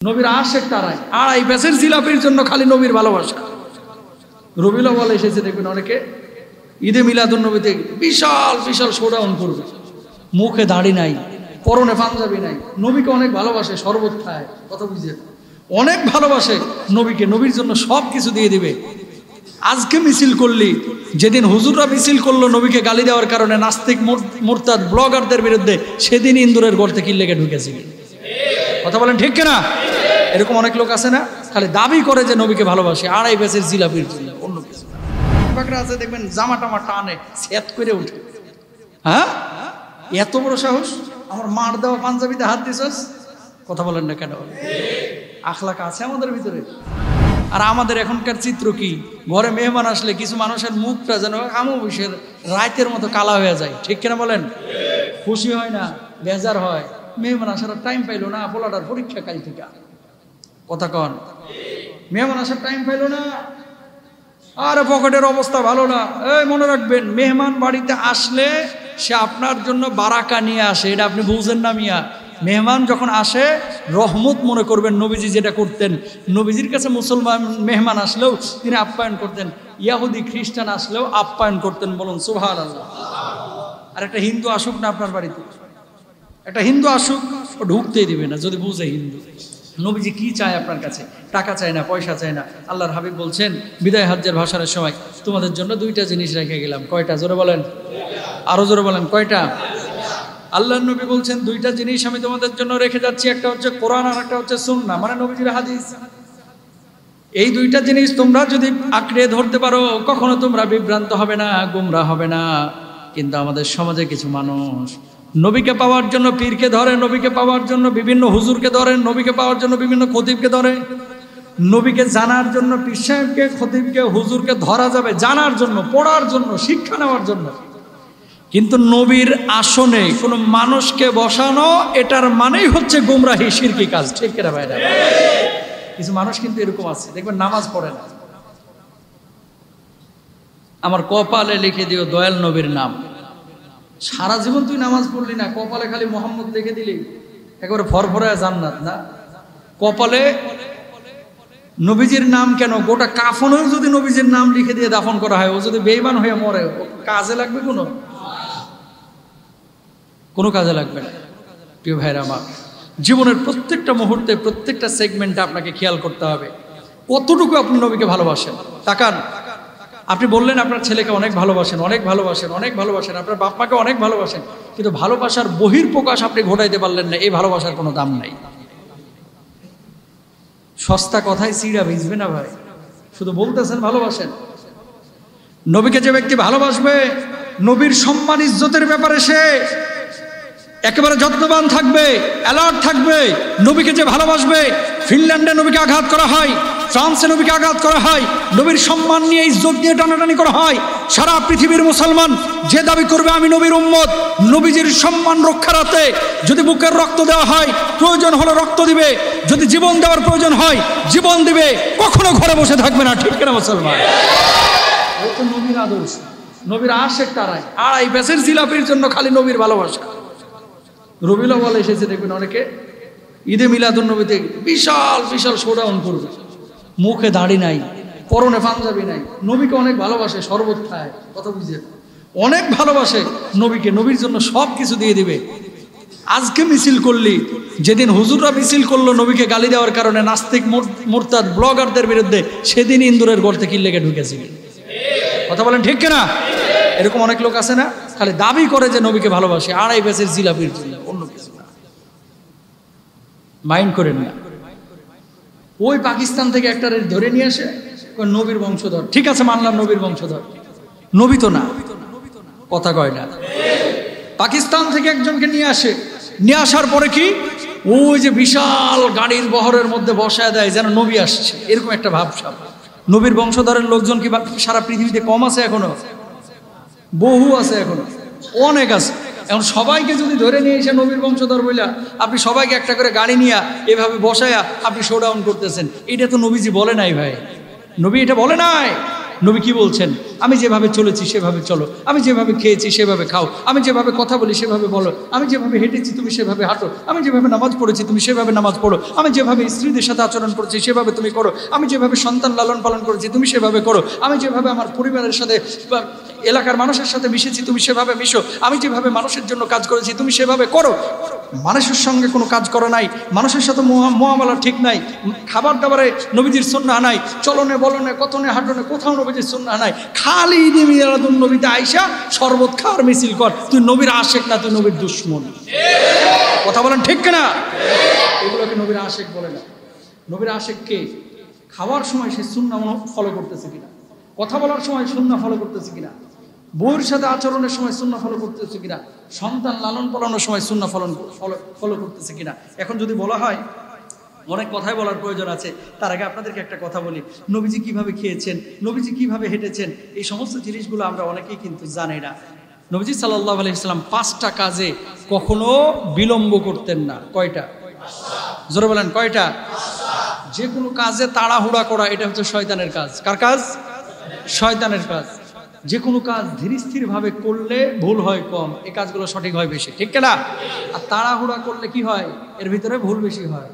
নবীর আশেক তারাই আড়াই ব্যাসের জিলাপির জন্য খালি নবীর ভালোবাসা। রবিউল আউয়াল এসেছে, দেখবেন অনেকে ঈদে মিলাদুন নবীতে বিশাল বিশাল শোডাউন করবে, মুখে দাড়ি নাই, পরনে পাঞ্জাবি নাই, নবীকে অনেক ভালোবাসে, শরবত খায়, কথা বুঝছেন, অনেক ভালোবাসে নবীকে, নবীর জন্য সব কিছু দিয়ে দিবে। আজকে মিছিল করলি, যেদিন হুজুররা মিছিল করলো নবীকে গালি দেওয়ার কারণে নাস্তিক মুরতাদ ব্লগারদের বিরুদ্ধে, সেদিন ইন্দুরের গর্তে কি লেগে ঢুকেছিল, কথা বলেন ঠিক কিনা? এরকম অনেক লোক আছে না, খালি দাবি করে যে নবীকে ভালোবাসে, আড়াই ব্যাসের জিলাপির জন্য, অন্য কিছু আছে। দেখবেন জামা টামা টানে সেট করে উঠে, হ্যাঁ এত বড় সাহস, আমার মার দেওয়া পাঞ্জাবিতে হাত দিছস, কথা বলেন না কেন? আখলাক আছে আমাদের ভিতরে। আর আমাদের এখনকার চিত্র কি, ঘরে মেহমান আসলে কিছু মানুষের মুখটা যেন আমবিষের রাতের মতো কালা হয়ে যায়, ঠিক কিনা বলেন? খুশি হয় না, বেজার হয়, মেহমান আসার টাইম পাইলো না, পোলাটার পরীক্ষা কাল থেকে, কথা কন, মেহমান আসার টাইম পাইলো না, আর পকেটের অবস্থা ভালো না। এই মনে রাখবেন, মেহমান বাড়িতে আসলে সে আপনার জন্য বারাকা নিয়ে আসে, এটা আপনি বুঝেন না মিয়া। মেহমান যখন আসে রহমত মনে করবেন। নবীজি যেটা করতেন, নবীজির কাছে মুসলমান মেহমান আসলেও তিনি আপ্যায়ন করতেন, ইয়াহুদি খ্রিস্টান আসলেও আপ্যায়ন করতেন, বলুন সুবহানাল্লাহ। আর একটা হিন্দু আসুক না আপনার বাড়িতে, একটা হিন্দু আসুক, ও ঢুকতেই দিবে না যদি বুঝে হিন্দু। নবীজি কি চায় আপনার কাছে? টাকা চায় না, পয়সা চায় না। আল্লাহর হাবিব বলছেন বিদায় হজ্জের ভাষণের সময়, তোমাদের জন্য দুইটা জিনিস রেখে গেলাম। কয়টা? জোরে বলেন, আরো জোরে বলেন, কয়টা? আল্লাহর নবী বলছেন দুইটা জিনিস আমি তোমাদের জন্য রেখে যাচ্ছি, একটা হচ্ছে কোরআন আর একটা হচ্ছে সুন্নাহ, মানে নবীজির হাদিস। এই দুইটা জিনিস তোমরা যদি আঁকড়ে ধরতে পারো, কখনো তোমরা বিভ্রান্ত হবে না, গোমরা হবে না। কিন্তু আমাদের সমাজে কিছু মানুষ নবীকে পাওয়ার জন্য পীরকে ধরে, নবীকে পাওয়ার জন্য বিভিন্ন হুজুরকে ধরে, নবীকে পাওয়ার জন্য বিভিন্ন খতিবকে ধরে। নবীকে জানার জন্য পীর সাহেবকে, খতিবকে, হুজুরকে ধরা যাবে জানার জন্য, পড়ার জন্য, শিক্ষা নেওয়ার জন্য। কিন্তু নবীর আসনে কোনো মানুষকে বসানো, এটার মানেই হচ্ছে গুমরাহি, শিরকি কাজ, ঠিক কিনা ভাইরা? কিছু মানুষ কিন্তু এরকম আছে, দেখবেন নামাজ পড়ে না, আমার কপালে লিখে দিও দয়াল নবীর নাম। সারা জীবন তুই নামাজ পড়লি না, কপালে খালি মোহাম্মদ লিখে দিলি, একেবারে ফরফরায় জান্নাত না। কপালে নবীজির নাম কেন, গোটা কাফনেও যদি নবীজির নাম লিখে দিয়ে দাফন করা হয়, ও যদি বেঈমান হয়ে মরে, কাজে লাগবে? কোনো কাজে লাগবে না। প্রিয় ভাইরা আমার, জীবনের প্রত্যেকটা মুহূর্তে, প্রত্যেকটা সেগমেন্টে আপনাকে খেয়াল করতে হবে কতটুকু আপনি নবীকে ভালোবাসেন। তাকান, আপনি বললেন আপনার ছেলেকে অনেক ভালোবাসেন, অনেক ভালোবাসেন, অনেক ভালোবাসেন, আপনার বাপ মাকে অনেক ভালোবাসেন, কিন্তু ভালোবাসার বহির্প্রকাশ আপনি ঘটাইতে পারলেন না, এই ভালোবাসার কোনো দাম নাই। সস্তা কথায় চিড়া ভিজবে না ভাই, শুধু বলতেছেন ভালোবাসেন। নবীকে যে ব্যক্তি ভালোবাসবে, নবীর সম্মান ইজ্জতের ব্যাপারে সে একেবারে যত্নবান থাকবে, অ্যালার্ট থাকবে। নবীকে যে ভালোবাসবে, ফিনল্যান্ডে নবীকে আঘাত করা হয়, ফ্রান্সে নবীকে আঘাত করা হয়, নবীর সম্মান নিয়ে, ইজ্জত নিয়ে টানাটানি করা হয়। সারা পৃথিবীর মুসলমান যে দাবি করবে আমি নবীর উম্মত, নবীজির সম্মান রক্ষার্থে যদি বুকের রক্ত দেওয়া হয়, প্রয়োজন হলে রক্ত দিবে, যদি জীবন দেওয়ার প্রয়োজন হয় জীবন দিবে, কখনো ঘরে বসে থাকবে না, ঠিক কিনা মুসলমান? নবীর আদর্শ, নবীর আশেক তারাই আড়াই ব্যাসের জিলাপির জন্য খালি নবীর ভালোবাসা। রবিউল আউয়াল এসেছে, দেখবেন অনেকে ঈদে মিলাদুন নবীতে বিশাল বিশাল শোডাউন করবে, মুখে দাড়ি নাই, পরনে পাঞ্জাবি নাই, নবীকে অনেক ভালোবাসে, শরবত খায়, কথা বুঝছেন, অনেক ভালোবাসে নবীকে, নবীর জন্য সব কিছু দিয়ে দিবে। আজকে মিছিল করলি, যেদিন হুজুররা মিছিল করলো নবীকে গালি দেওয়ার কারণে নাস্তিক মুরতাদ ব্লগারদের বিরুদ্ধে, সেদিন ইন্দুরের গর্তে কি লেগে ঢুকেছিল, কথা বলেন ঠিক কিনা? এরকম অনেক লোক আছে না, খালি দাবি করে যে নবীকে ভালোবাসে, আড়াই ব্যাসের জিলাপির জন্য, অন্য কিছু না। মাইন্ড করেন না। ওই পাকিস্তান থেকে একটা ধরে নিয়ে আসে, নবীর বংশধর, ঠিক আছে মানলাম নবীর বংশধর, নবী তো না, কথা কয় না। পাকিস্তান থেকে একজনকে নিয়ে আসে, নিয়ে আসার পরে কি, ওই যে বিশাল গাড়ির বহরের মধ্যে বসায় দেয় যেন নবী আসছে, এরকম একটা ভাবসাব। নবীর বংশধরের লোকজন কি সারা পৃথিবীতে কম আছে? এখনো বহু আছে, এখনো অনেক আছে। এখন সবাইকে যদি ধরে নিয়ে এসে নবীর বংশধর বইলা, আপনি সবাইকে একটা করে গাড়ি নিয়ে এভাবে বসায়া আপনি শোডাউন করতেছেন, এটা তো নবীজি বলে নাই ভাই, নবী এটা বলে নাই। নবী কি বলছেন? আমি যেভাবে চলেছি সেভাবে চলো, আমি যেভাবে খেয়েছি সেভাবে খাও, আমি যেভাবে কথা বলি সেভাবে বলো, আমি যেভাবে হেঁটেছি তুমি সেভাবে হাঁটো, আমি যেভাবে নামাজ পড়েছি তুমি সেভাবে নামাজ পড়ো, আমি যেভাবে স্ত্রীদের সাথে আচরণ করেছি সেভাবে তুমি করো, আমি যেভাবে সন্তান লালন পালন করেছি তুমি সেভাবে করো, আমি যেভাবে আমার পরিবারের সাথে এলাকার মানুষের সাথে মিশেছি তুমি সেভাবে মিশো, আমি যেভাবে মানুষের জন্য কাজ করেছি তুমি সেভাবে করো। মানুষের সঙ্গে কোনো কাজ করা নাই, মানুষের সাথে মুআমালা ঠিক নাই, খাবার দাবারে নবীজির সুন্নাহ নাই, চলনে বলনে কথনে হাঁটনে কোথাও নবীজির সুন্নাহ নাই, খালি ঈদে মিলাদুন নবীতে আইসা শরবত খাওয়ার মিছিল কর, তুই নবীর আশেক না, তুই নবীর দুশমন। কথা বলেন ঠিক কিনা? এগুলোকে নবীর আশেক বলে না। নবীর আশেক কে? খাওয়ার সময় সে সুন্নাহ ফলো করতেছে কিনা, কথা বলার সময় সুন্নাহ ফলো করতেছে কিনা, বউয়ের সাথে আচরণের সময় সুন্নাহ ফলো করতেছে কিনা, সন্তান লালন পালনের সময় সুন্নাহ ফলো করতেছে কিনা। এখন যদি বলা হয়, অনেক কথাই বলার প্রয়োজন আছে, তার আগে আপনাদেরকে একটা কথা বলি, নবীজি কিভাবে খেয়েছেন, নবীজি কিভাবে হেঁটেছেন, এই সমস্ত জিনিসগুলো আমরা অনেকেই কিন্তু জানি না। নবীজি সাল্লাল্লাহু আলাইহি ওয়াসাল্লাম 5টা কাজে কখনো বিলম্ব করতেন না। কয়টা? জোরে বলেন কয়টা? যে কোনো কাজে তাড়াহুড়া করা এটা হচ্ছে শয়তানের কাজ। কার কাজ? শয়তানের কাজ। যে কোনো কাজ ধীর স্থির ভাবে করলে ভুল হয় কম, এই কাজগুলো সঠিক হয় বেশি, ঠিক না? আর তাড়াহুড়া করলে কি হয়, এর ভিতরে ভুল বেশি হয়।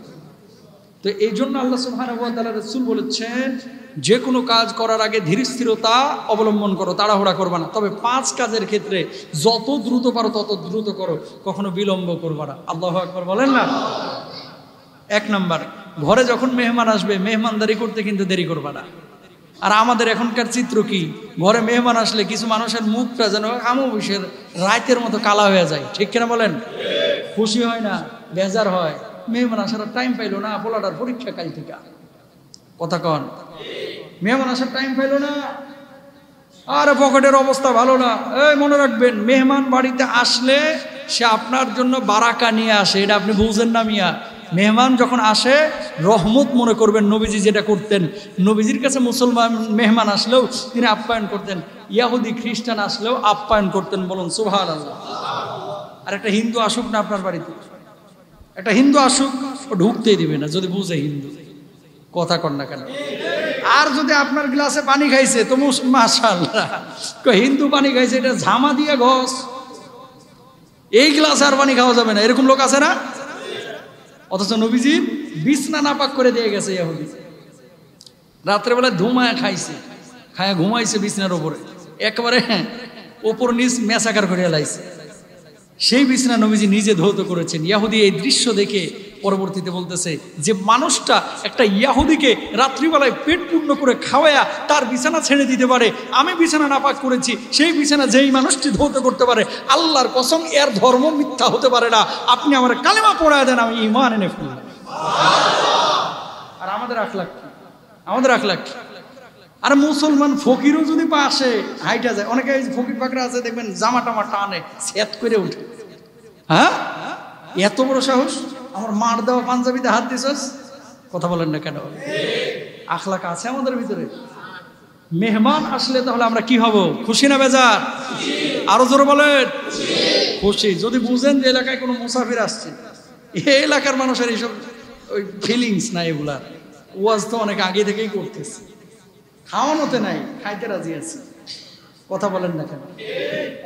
তো এই জন্য আল্লাহ সুবহানাহু ওয়া তাআলা রাসূল বলেছেন, যে কোনো কাজ করার আগে ধীর স্থিরতা অবলম্বন করো, তাড়াহুড়া করবা না। তবে 5 কাজের ক্ষেত্রে যত দ্রুত পারো তত দ্রুত করো, কখনো বিলম্ব করবা না। আল্লাহু আকবার বলেন না। 1 নাম্বার, ঘরে যখন মেহমান আসবে মেহমানদারি করতে কিন্তু দেরি করবা না। আর আমাদের এখনকার চিত্র কি, ঘরে মেহমান আসলে কিছু মানুষের মুখটা যেন আমবৈশের রাতের মতো কালা হয়ে যায়, ঠিক কিনা বলেন? খুশি হয় না, বেজার হয়, মেহমান আসার টাইম পাইলো না, পোলাটার পরীক্ষা কাল থেকে। কথা কন, মেহমান আসার টাইম পাইলো না, আর পকেটের অবস্থা ভালো না। এই মনে রাখবেন, মেহমান বাড়িতে আসলে সে আপনার জন্য বারাকা নিয়ে আসে, এটা আপনি বুঝেন না মিয়া। মেহমান যখন আসে রহমত মনে করবেন। নবীজি যেটা করতেন, নবীজির কাছে মুসলমান মেহমান আসলেও তিনি আপ্যায়ন করতেন, ইয়াহুদি খ্রিস্টান আসলেও আপ্যায়ন করতেন। বলুন সুবহানাল্লাহ। আর একটা হিন্দু আসুক না আপনার বাড়িতে, একটা হিন্দু আসুক, ও ঢুকতেই দিবে না যদি বুঝে হিন্দু। কথা কন না কেন? আর যদি আপনার গ্লাসে পানি খাইছে তো মাশাআল্লাহ, হিন্দু পানি খাইছে, এটা ঝামা দিয়ে ঘষ, এই গ্লাসে আর পানি খাওয়া যাবে না, এরকম লোক আছে না? অথচ নবীজি বিছনা নাপাক করে দিয়ে গেছে ইহুদি। রাত্রেবেলা ধুমায় খাইছে, খায়া ঘুমাইছে বিছনার উপরে, একেবারে ওপর নিচ মেসাকার করে লাইছে। সেই বিছনা নবীজি নিজে ধৌত করেছেন। ইহুদি এই দৃশ্য দেখে পরবর্তীতে বলতেছে, যে মানুষটা একটা ইহুদিকে রাত্রিবেলায় পেট পূর্ণ করে খাওয়ায়া তার বিছানা ছেড়ে দিতে পারে, আমি বিছানা নাপাক করেছি, সেই বিছানা যেই মানুষটি ধৌত করতে পারে, আল্লাহর কসম এর ধর্ম মিথ্যা হতে পারে না। আপনি আমার কালেমা পড়ায় দেন, আমি ঈমান এনে ফেললাম। আর আমাদের আখলাক কি? আমাদের আখলাক কি? আর মুসলমান ফকিরও যদি পাশে হাইটা যায়, অনেকে ফকির ফাকরা আছে দেখবেন জামা টামা টানে সেট করে উঠে। হ্যাঁ, এত বড় সাহস, আমার মার দেওয়া পাঞ্জাবিতে হাত দিছস? কথা বলেন না কেন? আখলাক আছে আমাদের ভিতরে। মেহমান আসলে তাহলে আমরা কি হব? খুশি না বেজার? আরো জোরে বলেন খুশি। যদি বুঝেন যে এলাকায় কোনো মুসাফির আসছে, এই এলাকার মানুষের এইসব ওই ফিলিংস নাই, এগুলার ওয়াজ তো অনেক আগে থেকেই করতেছে, খাওয়ানোতে নাই, খাইতে রাজি আছে। কথা বলেন না কেন?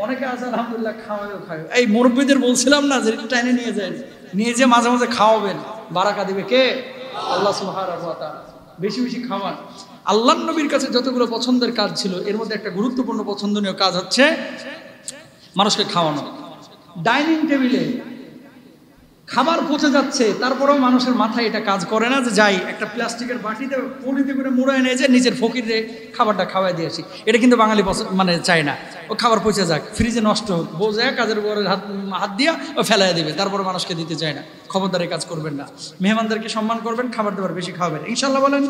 অনেকে আছে আলহামদুলিল্লাহ খাওয়াও খায়। এই মুরব্বীদের বলছিলাম না যে টাইনে নিয়ে যায়, নিয়ে যে মাঝে মাঝে খাওয়াবেন, বারাকা দিবে কে? আল্লাহ সুবহানাহু ওয়া তাআলা। বেশি বেশি খাওয়ান। আল্লাহর নবীর কাছে যতগুলো পছন্দের কাজ ছিল, এর মধ্যে একটা গুরুত্বপূর্ণ পছন্দনীয় কাজ হচ্ছে মানুষকে খাওয়ানো। ডাইনিং টেবিলে খাবার পচে যাচ্ছে, তারপরেও মানুষের মাথায় এটা কাজ করে না যে যাই একটা প্লাস্টিকের বাটিতে পলিতে করে মুড়ায় নিয়ে যায়, নিজের ফকিরে খাবারটা খাওয়াই দিয়েছি। এটা কিন্তু বাঙালি মানে চায় না, ও খাবার পচে যাক, ফ্রিজে নষ্ট হোক, বোঝায় কাজের উপরে হাত দিয়া ও ফেলাই দেবে, তারপরে মানুষকে দিতে চায় না। খবরদার এই কাজ করবেন না। মেহমানদেরকে সম্মান করবেন, খাবার দাবার বেশি খাওয়াবেন, ইনশাল্লাহ বলেন।